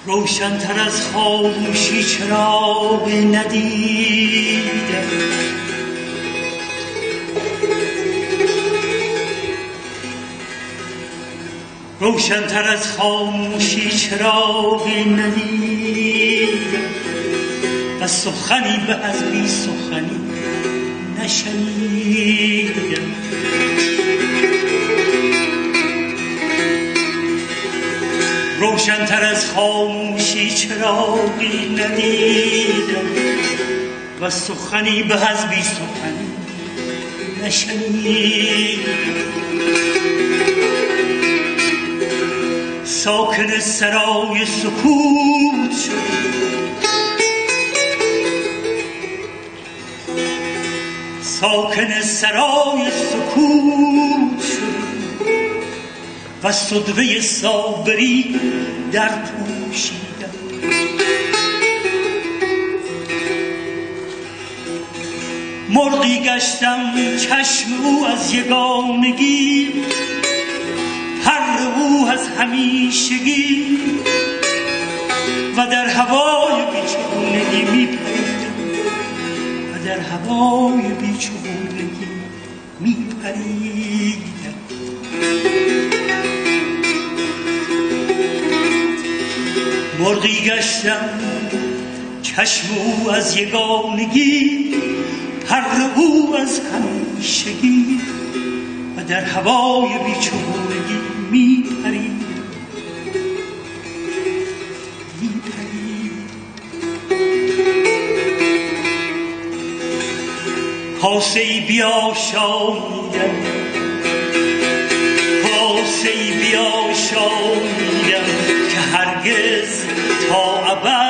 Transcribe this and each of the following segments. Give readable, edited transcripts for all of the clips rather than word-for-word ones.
روشن‌تر از خاموشی چراغی ندیدم، روشن‌تر از خاموشی چراغی ندیدم و سخنی به از بی سخنی نشنیدم. روشن‌تر از خاموشی چراغی ندیدم و سخنی به از بی سخنی نشنیدم. ساکن سرای سکوت شد، ساکن سرای سکوت شد و صدوه صابری در پوشیدم. مرغی گشتم چشم او از یگانگی، پر او از همیشگی و در هوای بیچگونگی میپریدم و در هوای بیچگونگی میپریدم. مرغی گشتم چشم او از یگانگی، پر او از همیشگی و در هوای بیچگونگی میپرید. کاسه‌ای بیاشامیدم، کاسه‌ای بیاشامیدم که هرگز تا ابد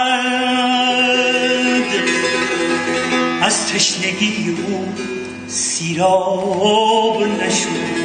از تشنگی او سیراب نشد.